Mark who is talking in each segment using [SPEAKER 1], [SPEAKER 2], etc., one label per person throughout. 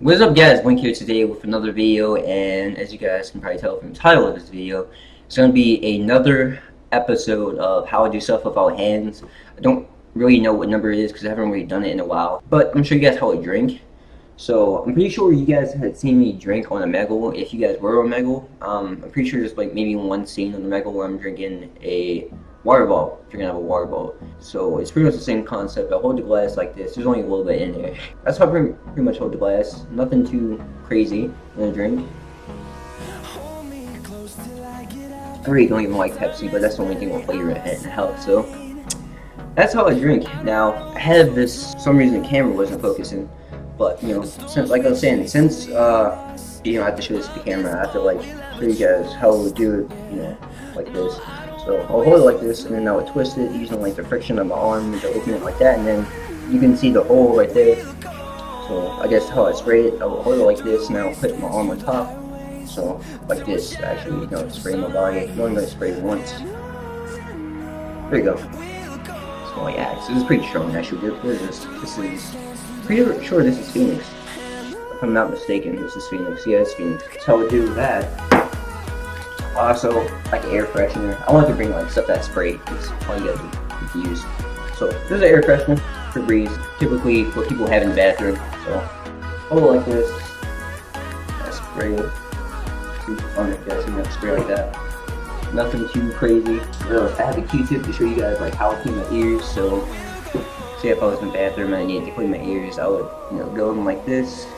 [SPEAKER 1] What's up guys, Link here today with another video, and as you guys can probably tell from the title of this video, it's going to be another episode of how I do stuff without hands. I don't really know what number it is because I haven't really done it in a while, but I'm going to show you guys how I drink. So I'm pretty sure you guys had seen me drink on Omegle. If you guys were on Omegle, I'm pretty sure there's like maybe one scene on Omegle where I'm drinking a water bottle, drinking out of a water bottle. So it's pretty much the same concept. I hold the glass like this. There's only a little bit in there. That's how I pretty much hold the glass. Nothing too crazy in a drink. I really don't even like Pepsi, but that's the only thing with flavor and health. So that's how I drink. Now I have this. For some reason the camera wasn't focusing, but you know, since like I was saying, since you know, I have to show this to the camera, I have to like show you guys how we do it. You know, like this. So I'll hold it like this, and then I would twist it using like the friction of my arm to open it like that, and then you can see the hole right there. So I guess how I spray it, I will hold it like this, and I'll put my arm on top. So like this, actually, you know, spray my body. You only gonna spray once. There you go. It's my axe. This is pretty strong, actually. What is this? This is pretty sure this is Phoenix. If I'm not mistaken, this is Phoenix. Yeah, it's Phoenix. That's how I do that. Also, like air freshener. I wanted to bring like stuff that spray because all you guys would confuse. So this is an air freshener for Breeze. Typically what people have in the bathroom. So hold it like this. I spray it. Super fun if you guys see me spray like that. Nothing too crazy. I have a Q-tip to show you guys like how I clean my ears. So say if I was in the bathroom and I needed to clean my ears, I would, you know, go in like this,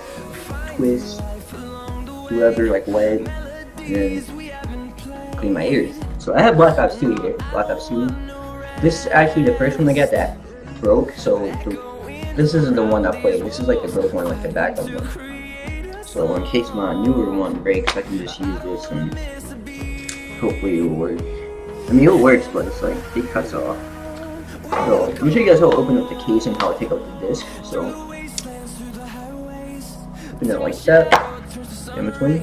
[SPEAKER 1] twist, whoever like wet, and then clean my ears. So I have Black Ops 2 here. Black Ops 2. This is actually the first one I got that broke. So this isn't the one I played. This is like the broke one, like the backup one. So in case my newer one breaks, I can just use this and hopefully it will work. I mean, it works, but it's like it cuts off. So let me show you guys how to open up the case and how to take out the disc. So open it like that. In between.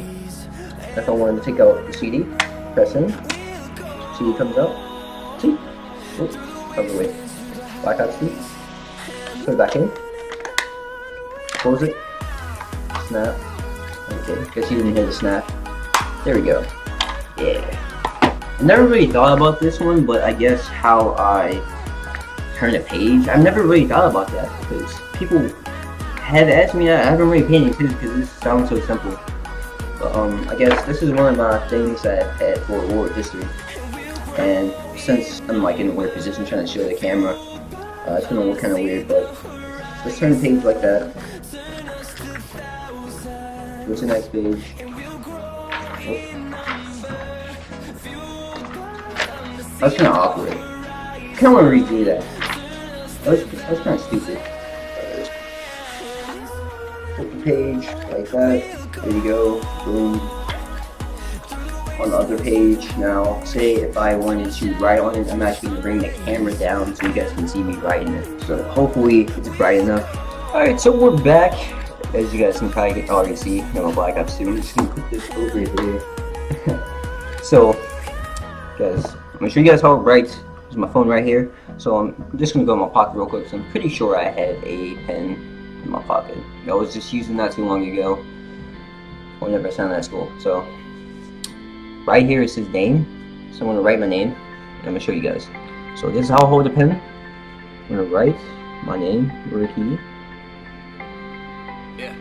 [SPEAKER 1] If I wanted to take out the CD. Press in, CD comes out, see, oops, comes away, Black Ops 2, put it back in, close it, snap, okay, guess you didn't hear the snap, there we go, yeah. I never really thought about this one, but I guess how I turn a page, I've never really thought about that, because people have asked me that. I haven't really paid any attention because this sounds so simple. I guess this is one of my things that I've had for War of History, and since I'm like in a weird position trying to show the camera, it's gonna look kind of weird, but let's turn the page like that. Go to the next page. Oh. That's kind of awkward. I kind of want to redo that. That was kind of stupid. Flip the page like that. There you go, boom. On the other page, now say if I wanted to write on it, I'm actually going to bring the camera down so you guys can see me writing it. So hopefully it's bright enough. Alright, so we're back. As you guys can probably already see, you know, Black Ops 2. I'm just going to put this over here. So, guys, I'm going to show you guys how it writes. There's my phone right here. So I'm just going to go in my pocket real quick. So I'm pretty sure I had a pen in my pocket. I was just using that too long ago. Whenever I signed at school. So right here it says name. So I'm gonna write my name and I'm gonna show you guys. So this is how I hold the pen. I'm gonna write my name, Ricky. Yeah.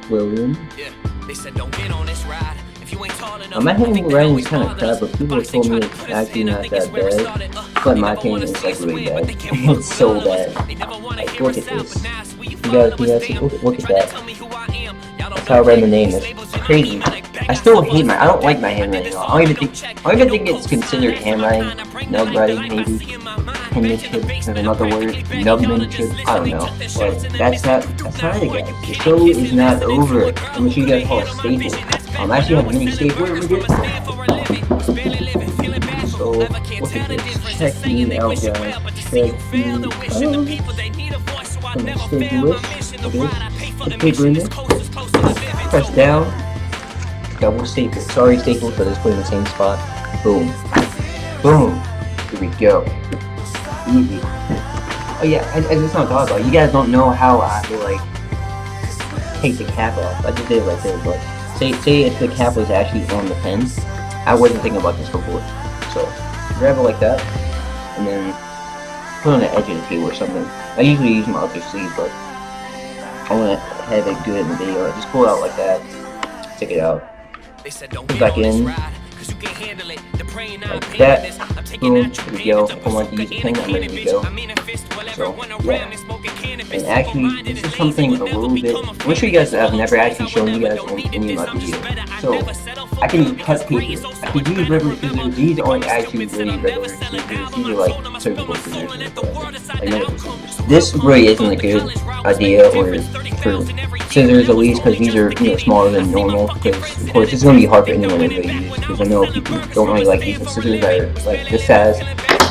[SPEAKER 1] William. Yeah. They said don't get on this ride. If you ain't tall enough. My handwriting is kind of crap, but people have told me it's actually not that bad. But my opinion is like really bad. It's so bad. Like look at this. You guys look at that. That's how I read the name. It's crazy. I still hate I don't like my handwriting. I don't even think it's considered handwriting. Nub writing, maybe. Penmanship is another word. Nubmanship. I don't know. But that's not it, guys. The show is not over. I'm gonna show you guys how to staple. I actually have a mini stapler over here. So look at this. Check me out, guys. Check me out. I'm gonna staple this. Put the paper in there. Press down, double staple. Sorry, staple, but it's put in the same spot. Boom. Boom. Here we go. Easy. Oh yeah, I just not thought about it. You guys don't know how I like take the cap off. I just did it right there, but say if the cap was actually on the pen, I wasn't thinking about this before. So grab it like that, and then put it on the edge of the table or something. I usually use my other sleeve, but I want to have it good in the video. I just pull it out like that, take it out, put it back in, like that. Boom, there we go. If I want to use a pen, I'm ready to go. So, yeah. And actually, this is something a little bit. I'm sure you guys have never actually shown you guys in any of my videos. So, I can cut paper. I can use regular scissors. These aren't actually really regular scissors. These are like surgical scissors. Like medical scissors. This really isn't a good idea, or for scissors at least, because these are smaller than normal. Because of course, it's going to be hard for anyone to really use. Because I know people don't really like using scissors that are like this size,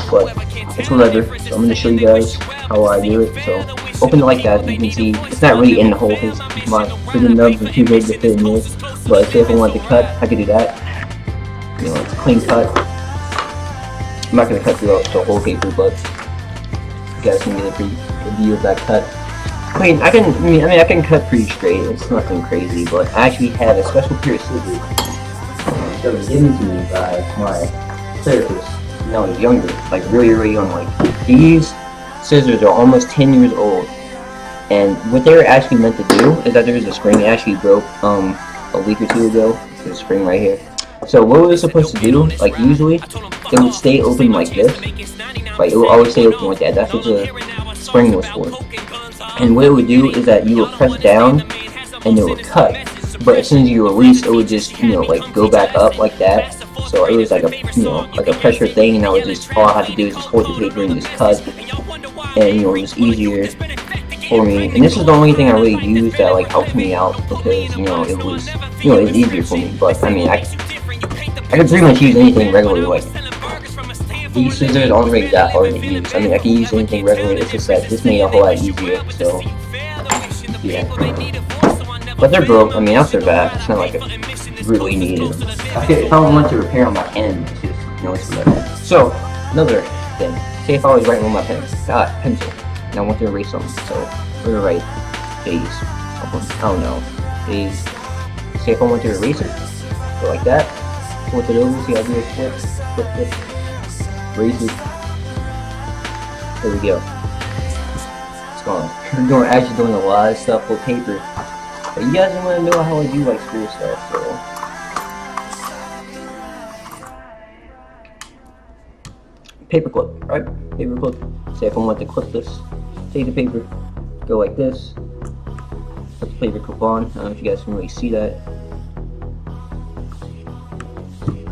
[SPEAKER 1] but it's whatever. So I'm going to show you guys how I do it. So open it like that. You can see it's not really in the hole because my freaking nubs are too big to fit in there. But say if I want to cut, I could do that. It's a clean cut. I'm not going to cut through the whole paper, but you guys can get a pretty good view of that cut. Clean. I can cut pretty straight. It's nothing crazy, but I actually have a special pair of scissors that was given to me by my therapist when I was younger, like really young. Like these scissors are almost 10 years old, and what they were actually meant to do is that there was a spring that actually broke a week or two ago. There's a spring right here. So what it was supposed to do, like usually, it would stay open like this. Like it will always stay open like that. That's what the spring was for. And what it would do is that you would press down and it would cut. But as soon as you release, it would just like go back up like that. So it was like a like a pressure thing, and I would just all I had to do is just hold the paper and just cut. And it was easier for me. And this is the only thing I really used that like helped me out, because it was easier for me. But I mean I could pretty much use anything regularly. Like these scissors aren't really that hard to use. I mean I can use anything regularly. It's just that this made it a whole lot easier. So yeah. But they're broke. I mean after that, it's not like I really needed them. If I want to repair on my pen, it's just it's whatever. So another thing. Say if I was writing with my pencil, and I want to erase something. So we're gonna write days. I don't know. Days. Say if I want to erase it, go like that. Flip it over. See how I do it? Flip. Erase it. There we go. It's gone. We're actually doing a lot of stuff with paper. But you guys want to know how I do like school stuff, so. Paper clip, right? Paper clip. Say if I want to clip this, take the paper, go like this, put the paper clip on. I don't know if you guys can really see that.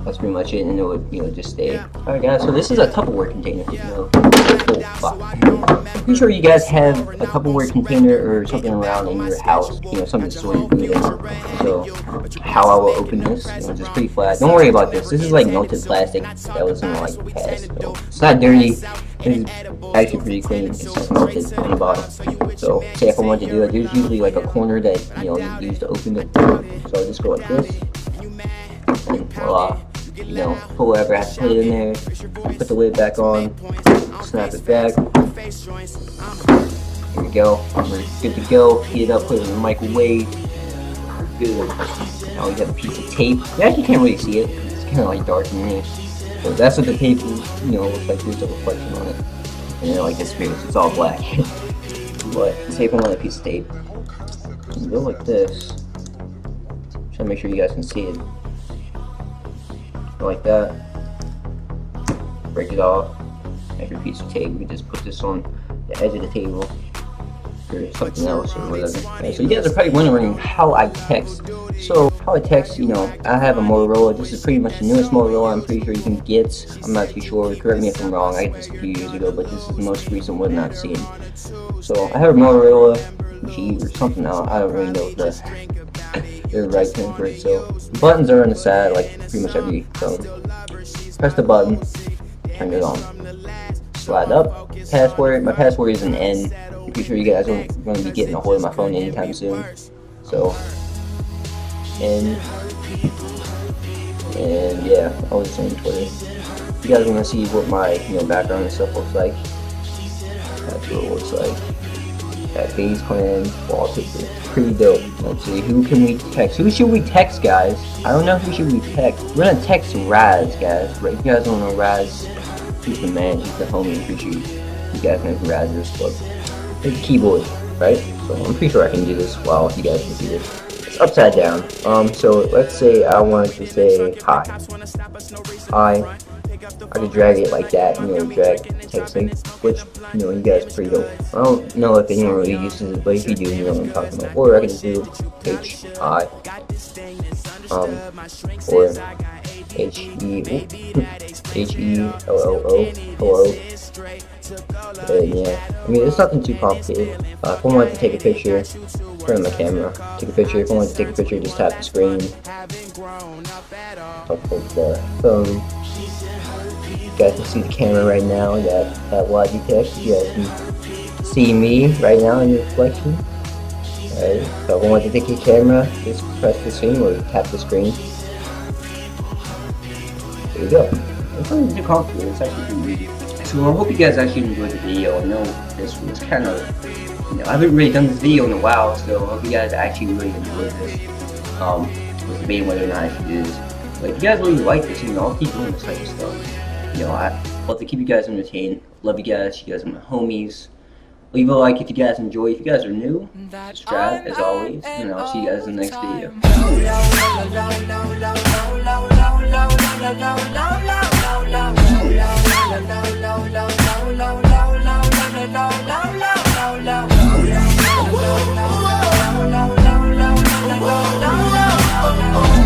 [SPEAKER 1] That's pretty much it, and it would just stay. Alright guys, so this is a Tupperware container. I'm sure you guys have a Tupperware container or something around in your house, something to store your food in. So how I will open this, it's pretty flat. Don't worry about this. This is like melted plastic that was in like the past. So it's not dirty. It's actually pretty clean. It's just melted on the bottom. So say if I want to do that, there's usually like a corner that you use to open it. So I just go like this, and voila. Put whatever I have to put it in there, put the lid back on, snap it back. Here we go. We're good to go. Heat it up, put it in the microwave. Good. Now we have a piece of tape. You actually can't really see it. It's kind of like dark in here. So that's what the paper, looks like. There's a reflection on it. And then like this appears, it's all black. But tape on a piece of tape. You go like this. Try to make sure you guys can see it. Like that, break it off, extra piece of tape. We just put this on the edge of the table or something else or whatever. Right, so you guys are probably wondering how I text. So how I text, I have a Motorola. This is pretty much the newest Motorola I'm pretty sure you can get. I'm not too sure, correct me if I'm wrong. I got this a few years ago, but this is the most recent one I've seen. So I have a Motorola G or something else. I don't really know the right term for it. So buttons are on the side like pretty much every phone. Press the button, turn it on. Slide up. Password. My password is an N. I'm pretty sure you guys aren't going to be getting a hold of my phone anytime soon. So N. And yeah, I was saying Twitter. If you guys want to see what my background and stuff looks like, that's what it looks like. That FaZe Clan wallpaper. Pretty dope. Let's see, who can we text? Who should we text, guys? I don't know who should we text. We're gonna text Raz, guys. Right? If you guys don't know Raz, he's the man, he's the homie. I'm pretty sure you guys know who Raz is, but it's keyboard, right? So I'm pretty sure I can do this while you guys can see this. It's upside down. So let's say I wanted to say hi. Hi. I could drag it like that, drag texting, which, you guys are pretty dope. I don't know if anyone really uses it, but if you do, you know what I'm talking about. Or I can just do H-I, or H-E-H-E-L-L-O, hello. Yeah, I mean, it's nothing too complicated. If I wanted to take a picture, turn on my camera, take a picture. If I wanted to take a picture, just tap the screen. I'll take the phone. You guys can see the camera right now, that Logitech. You guys can see me right now in your reflection. Alright, so if I want to take your camera, just press the screen or tap the screen. There you go. It's not too complicated, it's actually pretty easy. So I hope you guys actually enjoyed the video. I know this was kind of, I haven't really done this video in a while, so I hope you guys actually really enjoyed this. Was debating whether or not I should do this. But if you guys really like this, I'll keep doing this type of stuff. I love to keep you guys entertained. Love you guys are my homies. Leave a like if you guys enjoy. If you guys are new, subscribe as always, and I'll see you guys in the next video.